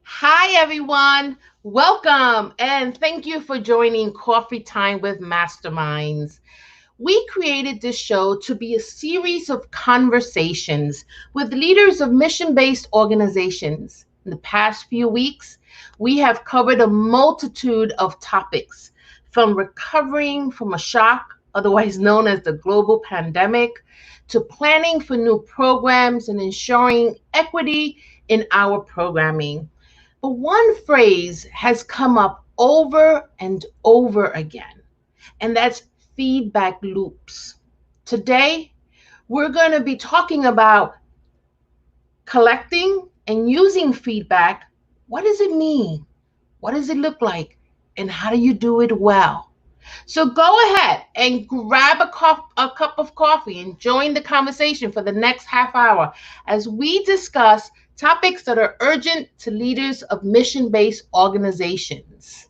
Hi, everyone. Welcome and thank you for joining Coffee Time with Masterminds. We created this show to be a series of conversations with leaders of mission based organizations. In the past few weeks, we have covered a multitude of topics from recovering from a shock, otherwise known as the global pandemic, to planning for new programs and ensuring equity in our programming. But one phrase has come up over and over again, and that's feedback loops. Today, we're going to be talking about collecting and using feedback. What does it mean? What does it look like? And how do you do it well? So go ahead and grab a cup of coffee and join the conversation for the next half hour as we discuss topics that are urgent to leaders of mission based organizations.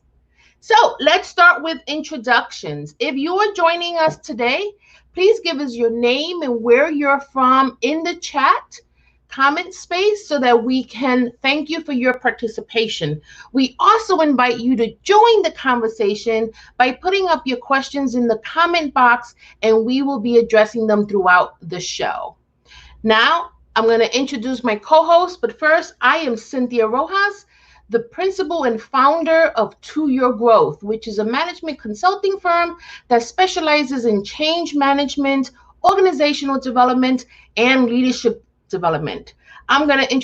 So let's start with introductions. If you are joining us today, please give us your name and where you're from in the chat comment space so that we can thank you for your participation. We also invite you to join the conversation by putting up your questions in the comment box, and we will be addressing them throughout the show. Now, I'm going to introduce my co-host, but first, I am Cynthia Rojas, the principal and founder of To Your Growth, which is a management consulting firm that specializes in change management, organizational development, and leadership development. I'm going to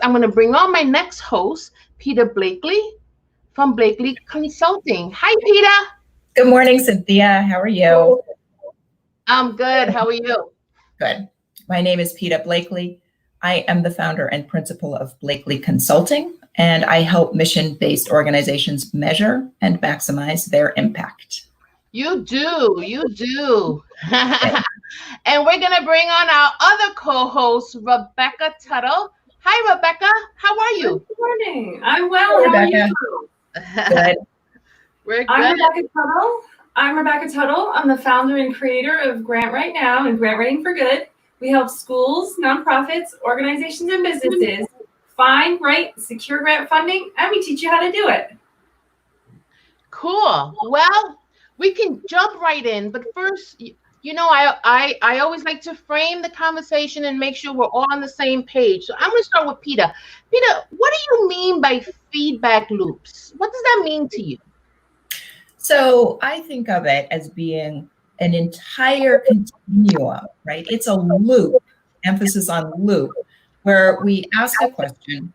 I'm going to bring on my next host, Peter Blakely from Blakely Consulting. Hi, Peter. Good morning, Cynthia. How are you? I'm good. How are you? Good. My name is Peter Blakely. I am the founder and principal of Blakely Consulting, and I help mission-based organizations measure and maximize their impact. You do. And we're going to bring on our other co-host, Rebecca Tuttle. Hi, Rebecca. How are you? Good morning. I'm well. How are you? Good. We're good. I'm Rebecca Tuttle. I'm the founder and creator of Grant Right Now and Grant Writing for Good. We help schools, nonprofits, organizations, and businesses find, write, secure grant funding, and we teach you how to do it. Cool. Well, we can jump right in, but first, I always like to frame the conversation and make sure we're all on the same page. So I'm going to start with Peter. Peter, what do you mean by feedback loops? What does that mean to you? So I think of it as being an entire continuum, right? It's a loop, emphasis on loop, where we ask a question,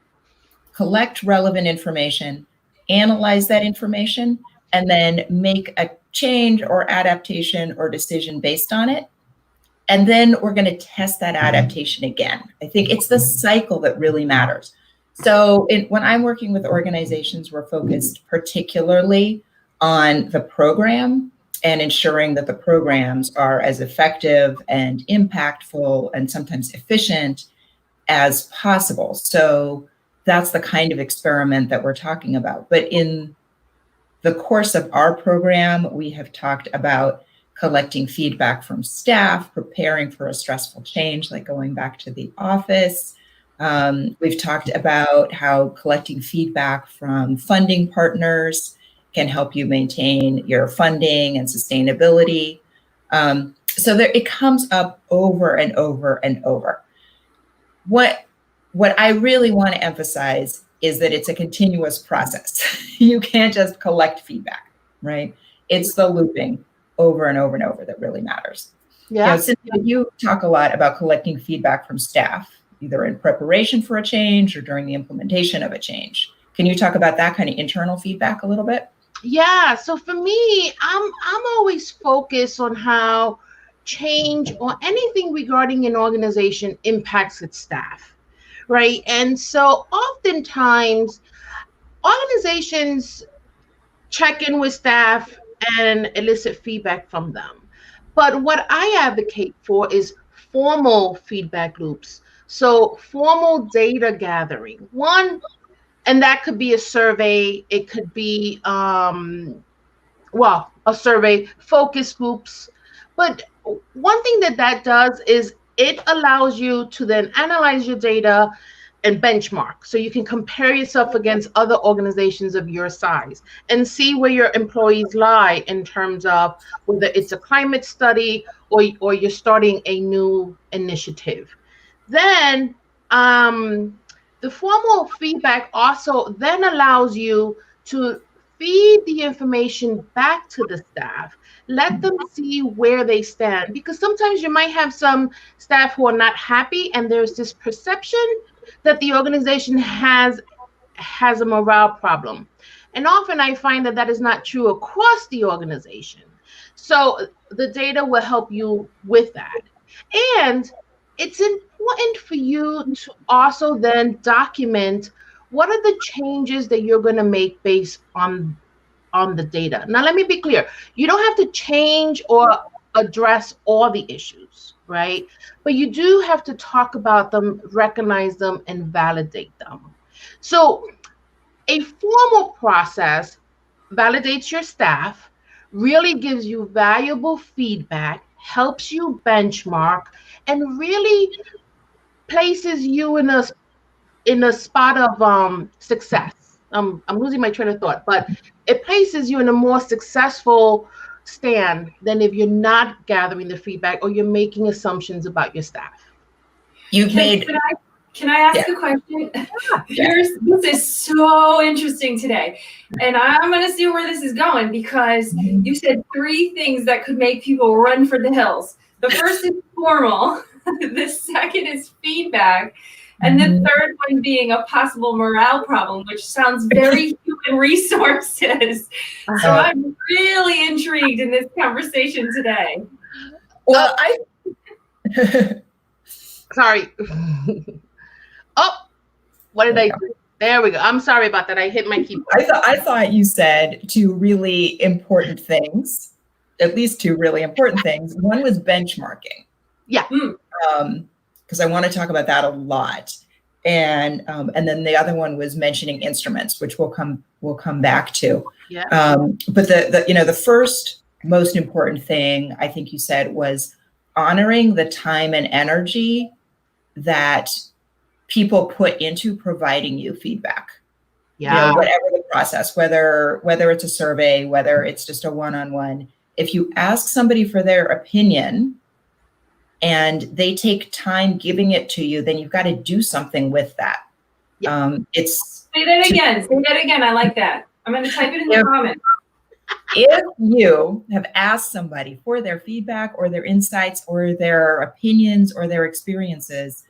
collect relevant information, analyze that information, and then make a change or adaptation or decision based on it. And then we're going to test that adaptation again. I think it's the cycle that really matters. So when I'm working with organizations, we're focused particularly on the program and ensuring that the programs are as effective and impactful and sometimes efficient as possible. So that's the kind of experiment that we're talking about. But in the course of our program, we have talked about collecting feedback from staff, preparing for a stressful change, like going back to the office. We've talked about how collecting feedback from funding partners can help you maintain your funding and sustainability. So it comes up over and over and over. What I really want to emphasize is that it's a continuous process. You can't just collect feedback, right? It's the looping over and over and over that really matters. Yeah. Cynthia, you talk a lot about collecting feedback from staff, either in preparation for a change or during the implementation of a change. Can you talk about that kind of internal feedback a little bit? Yeah. So for me, I'm always focused on how change or anything regarding an organization impacts its staff, right? And so oftentimes organizations check in with staff and elicit feedback from them. But what I advocate for is formal feedback loops. So formal data gathering. One, and that could be a survey. It could be, a survey, focus groups. But one thing that does is it allows you to then analyze your data, and benchmark. So you can compare yourself against other organizations of your size and see where your employees lie in terms of whether it's a climate study or you're starting a new initiative. Then the formal feedback also then allows you to feed the information back to the staff. Let them see where they stand, because sometimes you might have some staff who are not happy, and there's this perception that the organization has a morale problem. And often I find that that is not true across the organization. So the data will help you with that. And it's important for you to also then document what are the changes that you're going to make based on the data. Now, let me be clear. You don't have to change or address all the issues, right? But you do have to talk about them, recognize them, and validate them. So a formal process validates your staff, really gives you valuable feedback, helps you benchmark, and really places you in a spot of success. I'm losing my train of thought, but it places you in a more successful stand than if you're not gathering the feedback or you're making assumptions about your staff. Can I ask a question? This is so interesting today. And I'm going to see where this is going, because you said 3 things that could make people run for the hills. The first is formal. The second is feedback. And the third one being a possible morale problem, which sounds very human resources. So I'm really intrigued in this conversation today. Well, sorry. Oh, what did I do? There we go. I'm sorry about that. I hit my keyboard. I thought you said 2 really important things, at least 2 really important things. One was benchmarking. Yeah. Because I want to talk about that a lot. And then the other one was mentioning instruments, which we'll come back to. Yeah. But the first most important thing I think you said was honoring the time and energy that people put into providing you feedback. Yeah. Whatever the process, whether it's a survey, whether it's just a one-on-one, if you ask somebody for their opinion and they take time giving it to you, then you've got to do something with that. Yeah. Say that again. I like that. I'm going to type it in the comments. If you have asked somebody for their feedback or their insights or their opinions or their experiences,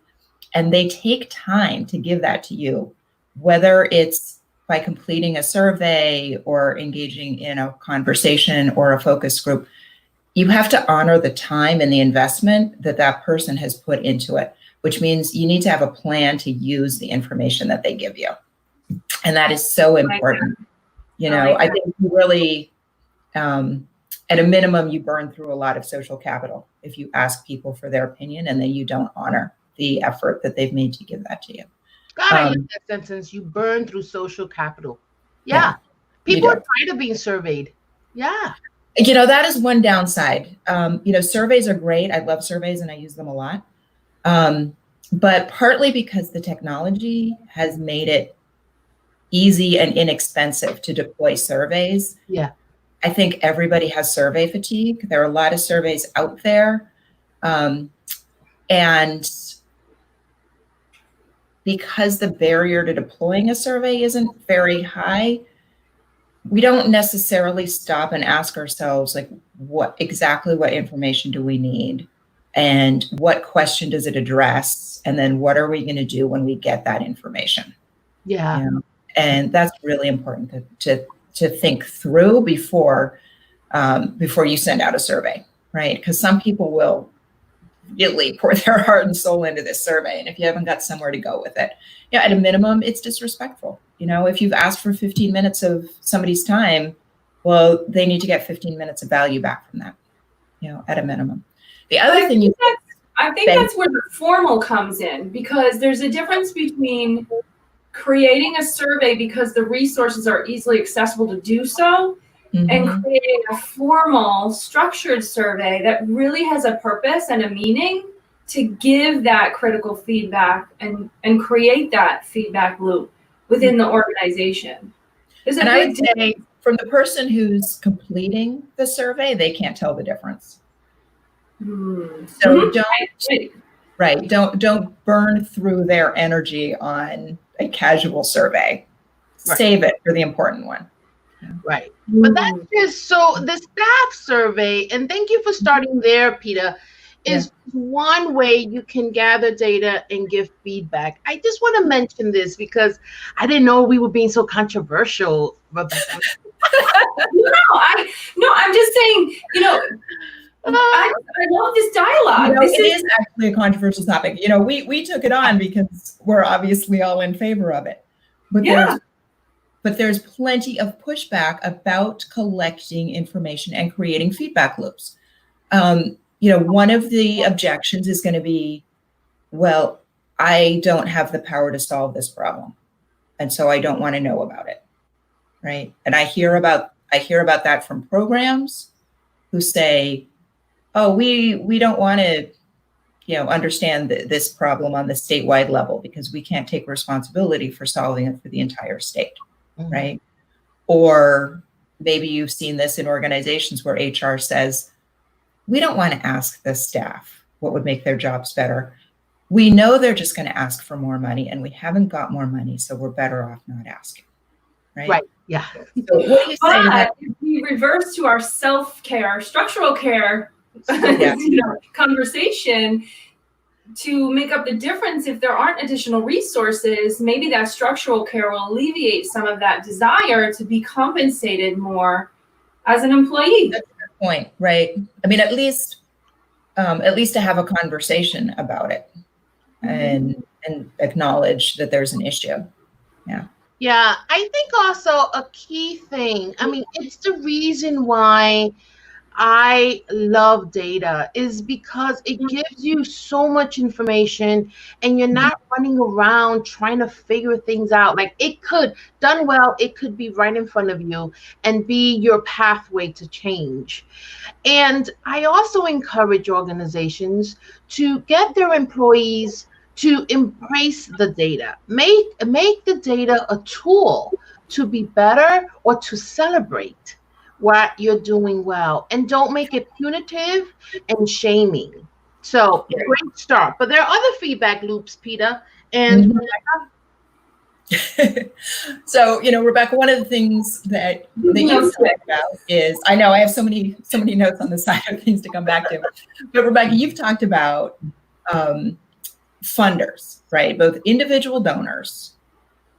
and they take time to give that to you, whether it's by completing a survey or engaging in a conversation or a focus group, you have to honor the time and the investment that that person has put into it, which means you need to have a plan to use the information that they give you. And that is so important. I think you really, at a minimum, you burn through a lot of social capital if you ask people for their opinion and then you don't honor the effort that they've made to give that to you. God, I love that sentence. You burn through social capital. Yeah. People are tired of being surveyed. Yeah. That is one downside. Surveys are great. I love surveys and I use them a lot. But partly because the technology has made it easy and inexpensive to deploy surveys. Yeah. I think everybody has survey fatigue. There are a lot of surveys out there. And because the barrier to deploying a survey isn't very high, we don't necessarily stop and ask ourselves, like, what information do we need? And what question does it address? And then what are we going to do when we get that information? Yeah. And that's really important to think through before you send out a survey, right? Because some people will really pour their heart and soul into this survey. And if you haven't got somewhere to go with it, at a minimum, it's disrespectful. If you've asked for 15 minutes of somebody's time, well, they need to get 15 minutes of value back from that, at a minimum. The other thing I think that's where the formal comes in, because there's a difference between creating a survey because the resources are easily accessible to do so, and creating a formal, structured survey that really has a purpose and a meaning to give that critical feedback and create that feedback loop within the organization. And I would say from the person who's completing the survey, they can't tell the difference. So don't burn through their energy on a casual survey. Save it for the important one. Right. But that's just so the staff survey, and thank you for starting there, Peter, is one way you can gather data and give feedback. I just want to mention this because I didn't know we were being so controversial, Rebecca. I'm just saying, I love this dialogue. It is actually a controversial topic. We took it on because we're obviously all in favor of it. But there's plenty of pushback about collecting information and creating feedback loops. One of the objections is going to be, well, I don't have the power to solve this problem, and so I don't want to know about it, right? And I hear about that from programs who say, oh, we don't want to, understand this problem on the statewide level because we can't take responsibility for solving it for the entire state. Right? Or maybe you've seen this in organizations where HR says, we don't want to ask the staff what would make their jobs better. We know they're just going to ask for more money and we haven't got more money, so we're better off not asking. Right? Yeah. So what do you say to that? If we reverse to our self-care, structural care conversation, to make up the difference, if there aren't additional resources, maybe that structural care will alleviate some of that desire to be compensated more as an employee. That's a good point, right? I mean, at least to have a conversation about it and acknowledge that there's an issue. Yeah. Yeah, I think also a key thing, I mean, it's the reason why I love data is because it gives you so much information and you're not running around trying to figure things out. Like it could, done well, it could be right in front of you and be your pathway to change. And I also encourage organizations to get their employees to embrace the data, make the data a tool to be better or to celebrate what you're doing well, and don't make it punitive and shaming. So great start. But there are other feedback loops, Peter and Rebecca. So, Rebecca, one of the things that you talked about is, I know I have so many notes on the side of things to come back to, but Rebecca, you've talked about funders, right? Both individual donors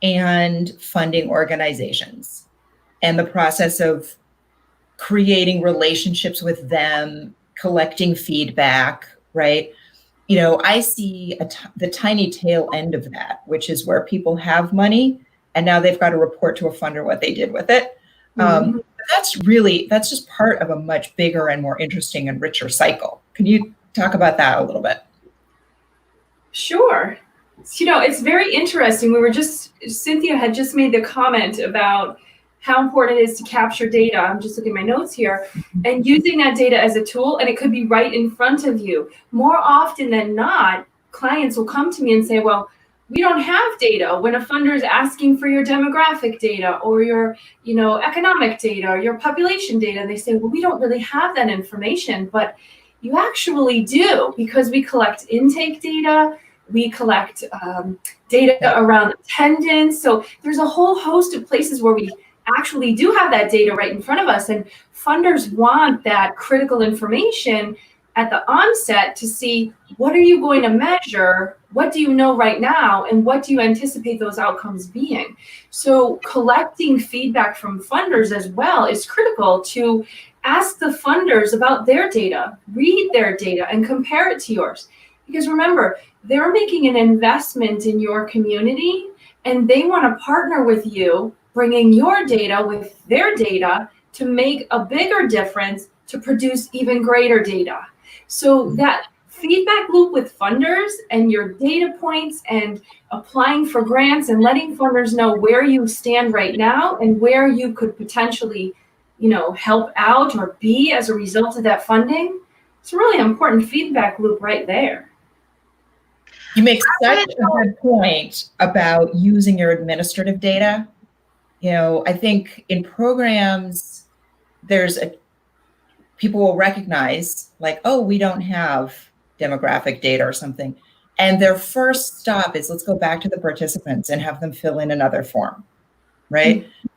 and funding organizations, and the process of creating relationships with them, collecting feedback, right? I see the tiny tail end of that, which is where people have money and now they've got to report to a funder what they did with it. That's just part of a much bigger and more interesting and richer cycle. Can you talk about that a little bit? Sure. It's very interesting. Cynthia had just made the comment about how important it is to capture data. I'm just looking at my notes here, and using that data as a tool, and it could be right in front of you. More often than not, clients will come to me and say, well, we don't have data. When a funder is asking for your demographic data or your, economic data or your population data, they say, well, we don't really have that information, but you actually do, because we collect intake data, we collect data around attendance. So there's a whole host of places where we actually do have that data right in front of us, and funders want that critical information at the onset to see, what are you going to measure, what do you know right now, and what do you anticipate those outcomes being? So collecting feedback from funders as well is critical. To ask the funders about their data, read their data, and compare it to yours. Because remember, they're making an investment in your community, and they want to partner with you, bringing your data with their data to make a bigger difference, to produce even greater data. So that feedback loop with funders and your data points and applying for grants and letting funders know where you stand right now and where you could potentially, help out or be as a result of that funding. It's a really important feedback loop right there. You make such a good point about using your administrative data. I think in programs, people will recognize like, oh, we don't have demographic data or something. And their first stop is, let's go back to the participants and have them fill in another form, right? Mm-hmm.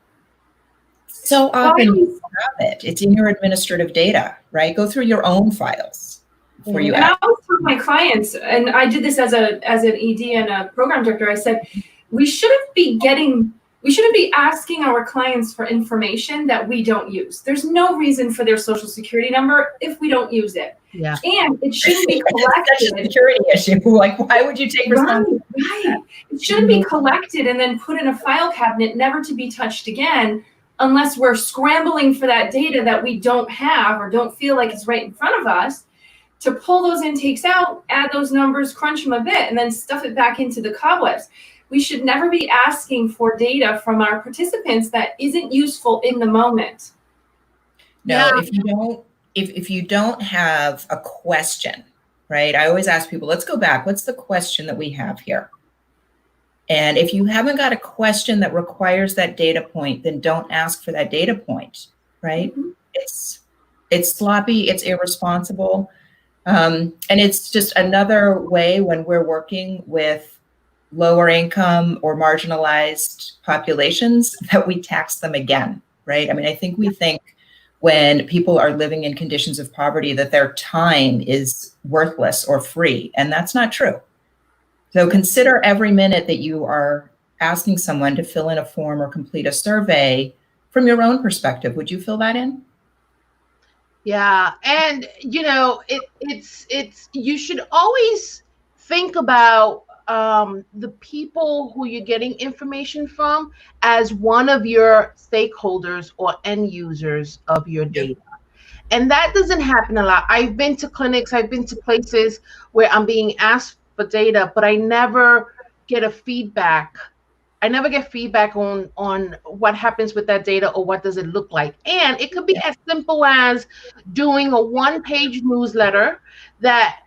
So often you have it. It's in your administrative data, right? Go through your own files. And I always tell my clients, and I did this as an ED and a program director, I said, we shouldn't be asking our clients for information that we don't use. There's no reason for their social security number if we don't use it. Yeah. And it shouldn't be collected. It's such a security issue. Like, why would you take responsibility? Right. It shouldn't be collected and then put in a file cabinet, never to be touched again, unless we're scrambling for that data that we don't have or don't feel like it's right in front of us, to pull those intakes out, add those numbers, crunch them a bit, and then stuff it back into the cobwebs. We should never be asking for data from our participants that isn't useful in the moment. No, if you don't have a question, right? I always ask people, let's go back. What's the question that we have here? And if you haven't got a question that requires that data point, then don't ask for that data point, right? Mm-hmm. It's sloppy, it's irresponsible. And it's just another way when we're working with lower income or marginalized populations that we tax them again, right? I mean, I think we think when people are living in conditions of poverty that their time is worthless or free, and that's not true. So consider every minute that you are asking someone to fill in a form or complete a survey from your own perspective. Would you fill that in? Yeah, and it's you should always think about the people who you're getting information from as one of your stakeholders or end users of your data. And that doesn't happen a lot. I've been to clinics, I've been to places where I'm being asked for data, but I never get a feedback. I never get feedback on what happens with that data or what does it look like. And it could be as simple as doing a one-page newsletter that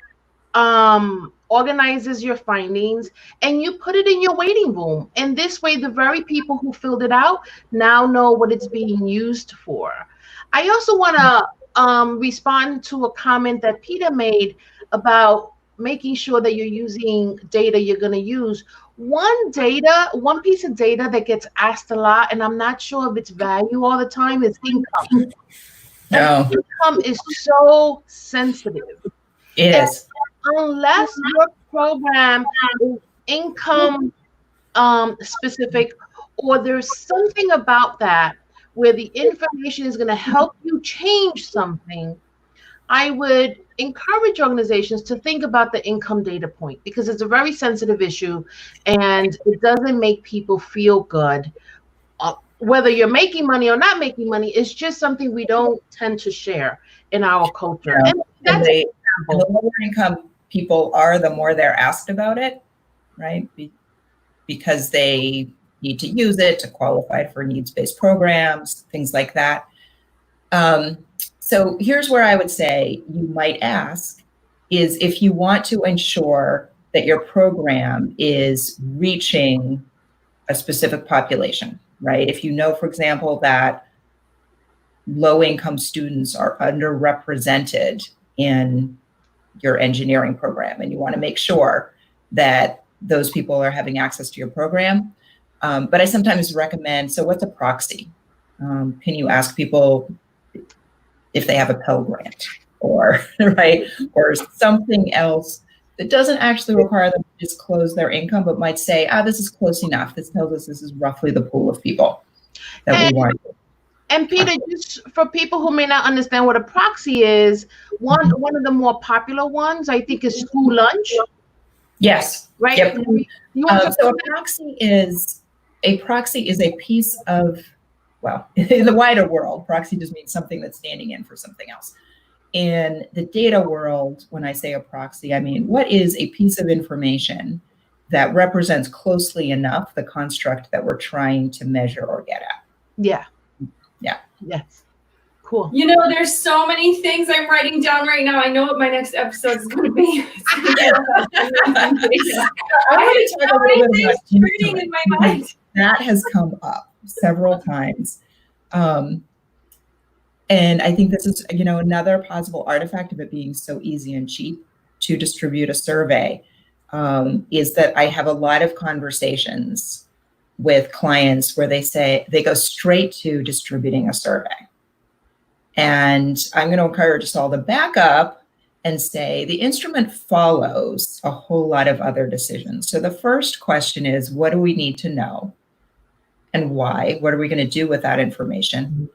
organizes your findings, and you put it in your waiting room. And this way, the very people who filled it out now know what it's being used for. I also want to respond to a comment that Peter made about making sure that you're using data you're going to use. One piece of data that gets asked a lot, and I'm not sure of its value all the time, is income. No. Income is so sensitive. It is. Unless your program is income specific, or there's something about that where the information is going to help you change something, I would encourage organizations to think about the income data point, because it's a very sensitive issue and it doesn't make people feel good. Whether you're making money or not making money, it's just something we don't tend to share in our culture. Yeah. And that's the lower income people are, the more they're asked about it, right? Because they need to use it to qualify for needs-based programs, things like that. So here's where I would say you might ask is if you want to ensure that your program is reaching a specific population, right? If you know, for example, that low-income students are underrepresented in your engineering program, and you want to make sure that those people are having access to your program. But I sometimes recommend, so what's a proxy? Can you ask people if they have a Pell Grant or, right, or something else that doesn't actually require them to disclose their income, but might say, this is close enough. This tells us this is roughly the pool of people that we want. And Peter, just for people who may not understand what a proxy is, one of the more popular ones, I think, is school lunch. Yes. Right. Yep. So a proxy is a piece of, well, in the wider world, proxy just means something that's standing in for something else. In the data world, when I say a proxy, I mean, what is a piece of information that represents closely enough the construct that we're trying to measure or get at? Yeah. Yeah. Yes. Cool. You know, there's so many things I'm writing down right now. I know what my next episode is going to be. I want to talk a little bit about turning in my mind. That has come up several times. And I think this is, another possible artifact of it being so easy and cheap to distribute a survey, is that I have a lot of conversations with clients where they go straight to distributing a survey. And I'm going to encourage us all to back up and say the instrument follows a whole lot of other decisions. So the first question is, what do we need to know and why? What are we going to do with that information?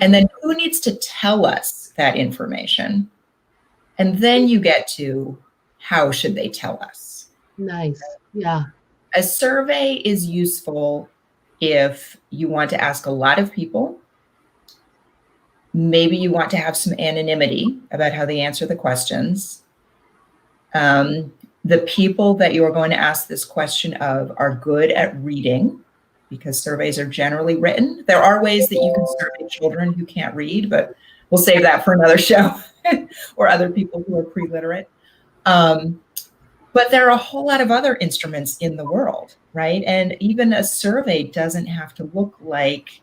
And then who needs to tell us that information? And then you get to how should they tell us? Nice. Yeah. A survey is useful if you want to ask a lot of people. Maybe you want to have some anonymity about how they answer the questions. The people that you are going to ask this question of are good at reading, because surveys are generally written. There are ways that you can survey children who can't read, but we'll save that for another show, or other people who are pre-literate. But there are a whole lot of other instruments in the world, right? And even a survey doesn't have to look like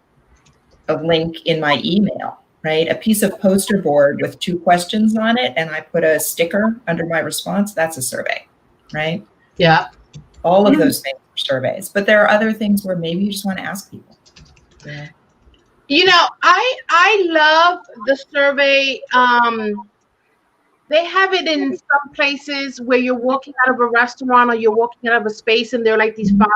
a link in my email, right? A piece of poster board with 2 questions on it, and I put a sticker under my response, that's a survey, right? Yeah. All of those things are surveys. But there are other things where maybe you just want to ask people. Yeah. You know, I love the survey. They have it in some places where you're walking out of a restaurant or you're walking out of a space and there are like these 5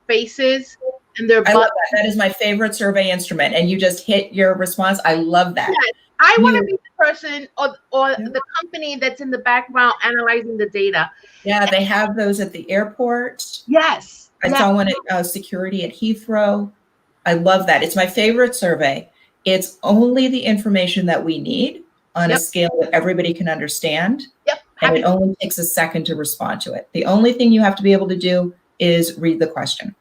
faces and they're I love that. That is my favorite survey instrument. And you just hit your response. I love that. Yes. I want to be the person or the company that's in the background analyzing the data. Yeah, they have those at the airport. Yes. I saw one at security at Heathrow. I love that. It's my favorite survey. It's only the information that we need on a scale that everybody can understand. Yep. And it only takes a second to respond to it. The only thing you have to be able to do is read the question.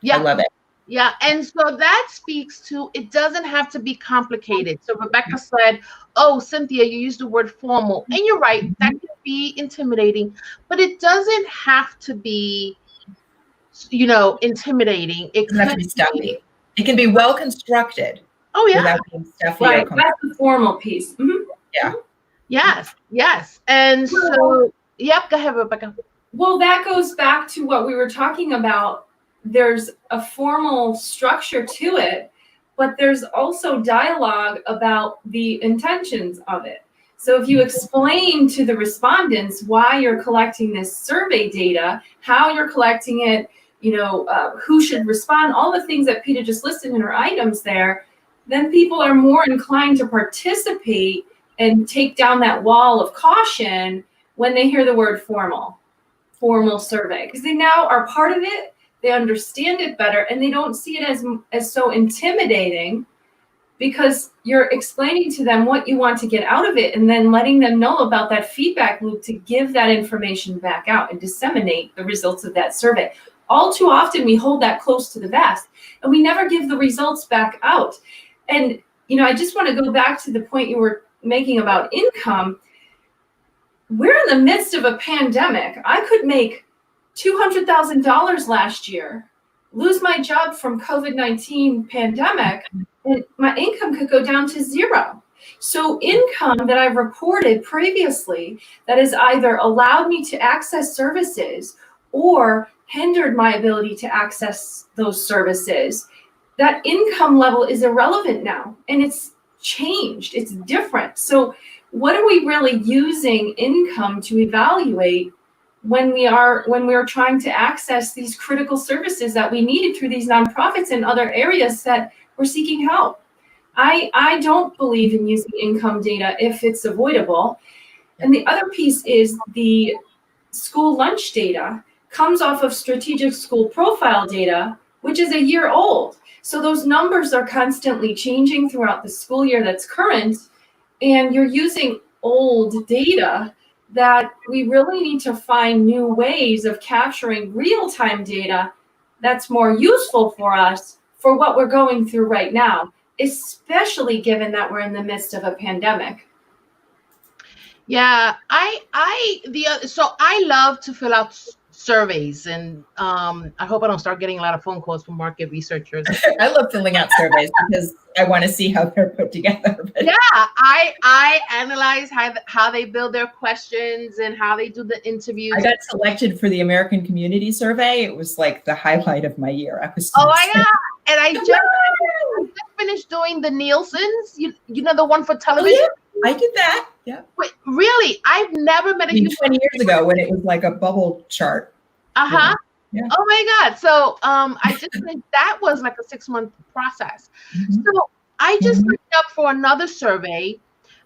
Yeah. I love it. Yeah. And so that speaks to, it doesn't have to be complicated. So Rebecca said, oh, Cynthia, you used the word formal. And you're right, that can be intimidating, but it doesn't have to be, intimidating. It doesn't have to be stuffy. It can be well constructed. Oh, yeah. Without being stuffy. Right. That's the formal piece. Mm-hmm. Yeah. Yes. Yes. And so, yep, go ahead, Rebecca. Well, that goes back to what we were talking about. There's a formal structure to it, but there's also dialogue about the intentions of it. So if you explain to the respondents why you're collecting this survey data, how you're collecting it, who should respond, all the things that Peta just listed in her items there, then people are more inclined to participate and take down that wall of caution when they hear the word formal survey, because they now are part of it, they understand it better, and they don't see it as so intimidating, because you're explaining to them what you want to get out of it and then letting them know about that feedback loop to give that information back out and disseminate the results of that survey. All too often we hold that close to the vest and we never give the results back out. And, I just want to go back to the point you were making about income. We're in the midst of a pandemic. I could make $200,000 last year, lose my job from COVID-19 pandemic, and my income could go down to 0. So income that I've reported previously that has either allowed me to access services or hindered my ability to access those services, that income level is irrelevant now, and it's changed, it's different. So what are we really using income to evaluate when we are trying to access these critical services that we needed through these nonprofits and other areas that we're seeking help? I don't believe in using income data if it's avoidable. And the other piece is the school lunch data comes off of strategic school profile data, which is a year old. So those numbers are constantly changing throughout the school year that's current, and you're using old data that we really need to find new ways of capturing real-time data that's more useful for us for what we're going through right now. especially given that we're in the midst of a pandemic. Yeah, so I love to fill out surveys, and I hope I don't start getting a lot of phone calls from market researchers. I love filling out surveys because I want to see how they're put together. Yeah, I analyze how they build their questions and how they do the interviews. I got selected for the American Community Survey. It was like the highlight of my year. I was Oh my God. And I just finished doing the Nielsen's, you know, the one for television. Oh, yeah. I did that. Yeah. Wait, really? I've never met a 20 years ago when it was like a bubble chart. Uh-huh. Yeah. Oh my God. So I just think that was like a 6-month process. Mm-hmm. So I just signed up for another survey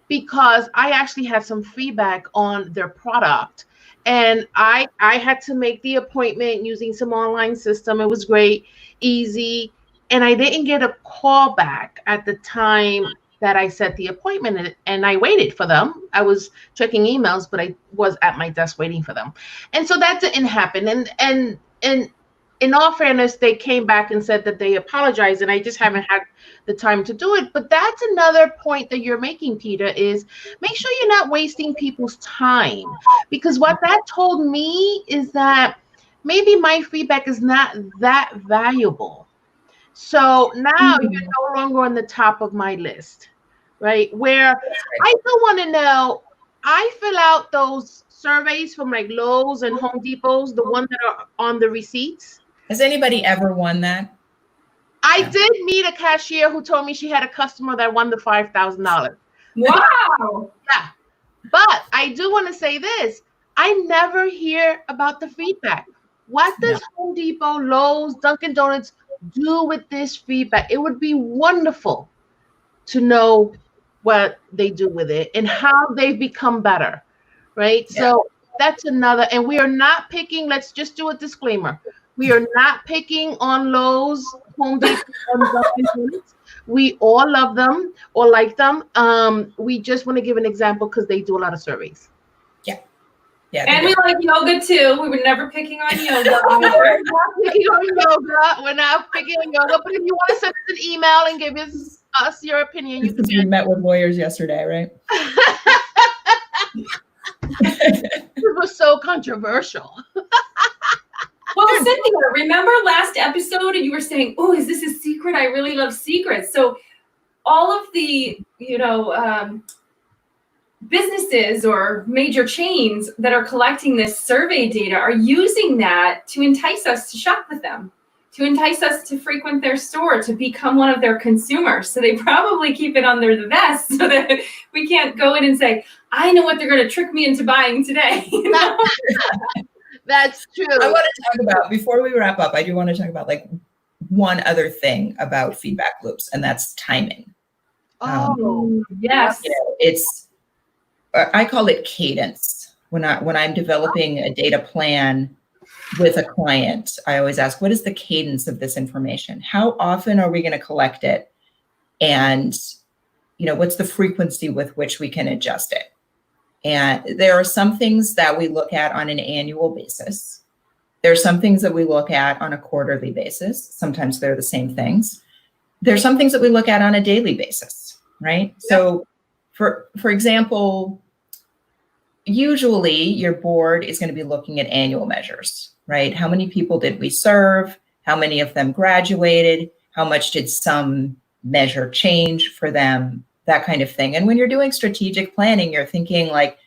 because I actually had some feedback on their product. And I had to make the appointment using some online system. It was great, easy. And I didn't get a call back at the time that I set the appointment, and I waited for them. I was checking emails, but I was at my desk waiting for them. And so that didn't happen. And in all fairness, they came back and said that they apologized, and I just haven't had the time to do it. But that's another point that you're making, Peter, is make sure you're not wasting people's time. Because what that told me is that maybe my feedback is not that valuable. So now you're no longer on the top of my list, right? Where I still want to know, I fill out those surveys from like Lowe's and Home Depot's, the ones that are on the receipts. Has anybody ever won that? I did meet a cashier who told me she had a customer that won the $5,000. Wow. Yeah. But I do want to say this. I never hear about the feedback. What does Home Depot, Lowe's, Dunkin' Donuts do with this feedback? It would be wonderful to know what they do with it and how they've become better, right? Yeah. So that's another, and we are not picking, let's just do a disclaimer. We are not picking on Lowe's, Home Depot, and Dunkin' Donuts. We all love them or like them. We just want to give an example because they do a lot of surveys. Yeah, and we like yoga too. We were never picking on yoga. We're not picking on yoga. We're not picking on yoga. But if you want to send us an email and give us your opinion, you can. We met with lawyers yesterday, right? It was so controversial. Well, Cynthia, remember last episode and you were saying, "Oh, is this a secret? I really love secrets." So all of the, businesses or major chains that are collecting this survey data are using that to entice us to shop with them, to entice us to frequent their store, to become one of their consumers. So they probably keep it under the vest so that we can't go in and say, I know what they're going to trick me into buying today. That's true. I want to talk about, before we wrap up, I do want to talk about like one other thing about feedback loops, and that's timing. Oh, yes. I call it cadence. When I'm developing a data plan with a client, I always ask, what is the cadence of this information? How often are we going to collect it? And, what's the frequency with which we can adjust it? And there are some things that we look at on an annual basis. There are some things that we look at on a quarterly basis. Sometimes they're the same things. There's some things that we look at on a daily basis, right? Yep. So for example, usually your board is going to be looking at annual measures, right? How many people did we serve? How many of them graduated? How much did some measure change for them? That kind of thing. And when you're doing strategic planning, you're thinking like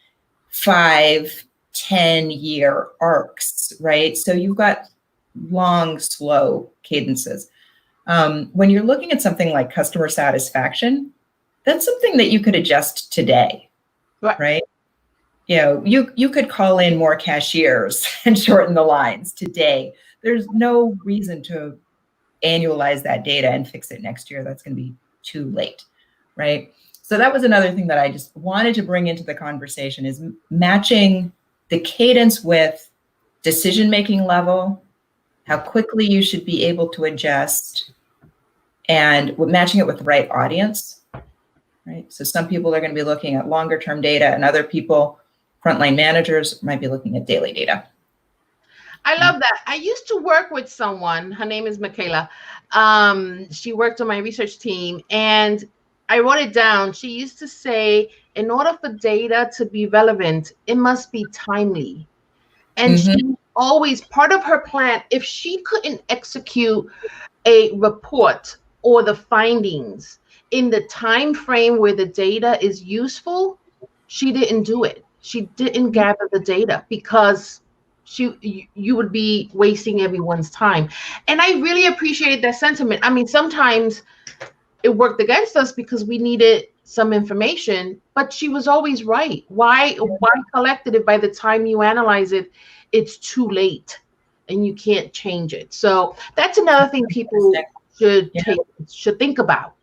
5, 10-year arcs, right? So you've got long, slow cadences. When you're looking at something like customer satisfaction, that's something that you could adjust today, right? You could call in more cashiers and shorten the lines today. There's no reason to annualize that data and fix it next year. That's going to be too late, right? So that was another thing that I just wanted to bring into the conversation, is matching the cadence with decision-making level, how quickly you should be able to adjust, and matching it with the right audience, right? So some people are going to be looking at longer-term data, and other people, frontline managers, might be looking at daily data. I love that. I used to work with someone. Her name is Michaela. She worked on my research team, and I wrote it down. She used to say, in order for data to be relevant, it must be timely. And Mhm. she always, part of her plan, if she couldn't execute a report or the findings in the time frame where the data is useful, she didn't do it. She didn't gather the data because you would be wasting everyone's time. And I really appreciate that sentiment. I mean, sometimes it worked against us because we needed some information, but she was always right. Why collect it if by the time you analyze it, it's too late and you can't change it? So that's another thing people should Yeah. should think about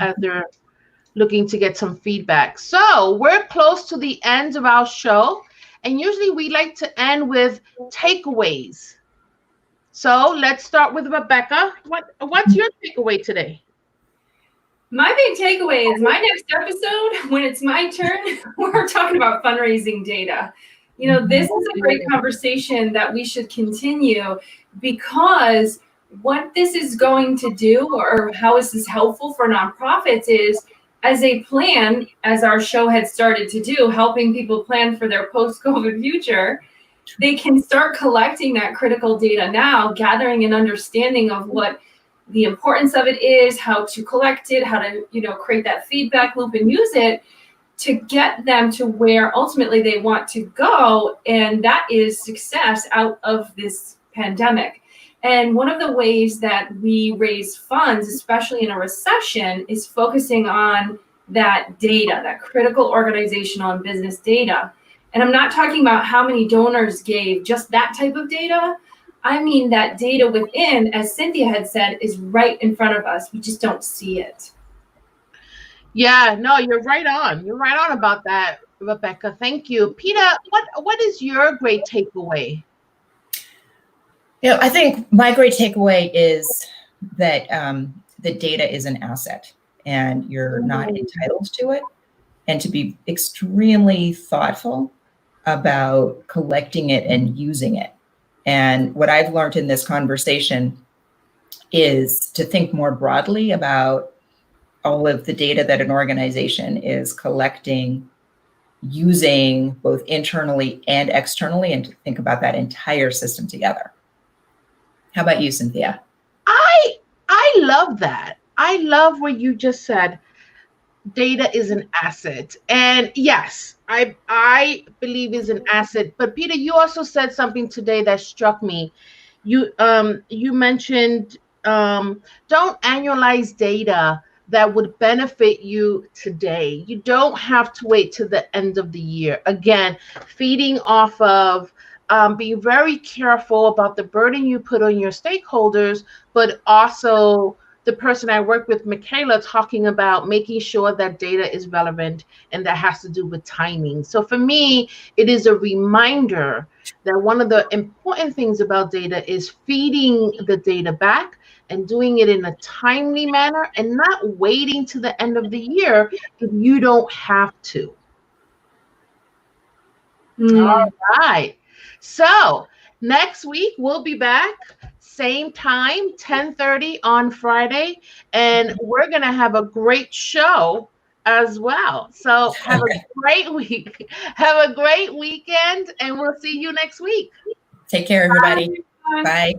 as they're looking to get some feedback. So we're close to the end of our show, and usually we like to end with takeaways. So let's start with Rebecca. What's your takeaway today? My big takeaway is my next episode, when it's my turn, we're talking about fundraising data. You know, this is a great conversation that we should continue, because what this is going to do, or how is this helpful for nonprofits, is as a plan, as our show had started to do, helping people plan for their post-COVID future, they can start collecting that critical data now, gathering an understanding of what the importance of it is, how to collect it, how to, create that feedback loop and use it to get them to where ultimately they want to go. And that is success out of this pandemic. And one of the ways that we raise funds, especially in a recession, is focusing on that data, that critical organizational and business data. And I'm not talking about how many donors gave, just that type of data. I mean that data within, as Cynthia had said, is right in front of us. We just don't see it. Yeah, no, you're right on. You're right on about that, Rebecca. Thank you. Peter, what is your great takeaway? I think my great takeaway is that the data is an asset and you're not entitled to it, and to be extremely thoughtful about collecting it and using it. And what I've learned in this conversation is to think more broadly about all of the data that an organization is collecting, using both internally and externally, and to think about that entire system together. How about you, Cynthia? I love that. I love what you just said. Data is an asset. And yes, I believe is an asset. But Peter, you also said something today that struck me. You mentioned don't annualize data that would benefit you today. You don't have to wait to the end of the year. Again, feeding off of being very careful about the burden you put on your stakeholders, but also the person I work with, Michaela, talking about making sure that data is relevant, and that has to do with timing. So for me, it is a reminder that one of the important things about data is feeding the data back and doing it in a timely manner and not waiting to the end of the year if you don't have to. All right. So next week we'll be back, same time, 10:30 on Friday, and we're gonna have a great show as well. So have a great week. Have a great weekend, and we'll see you next week. Take care, everybody. Bye.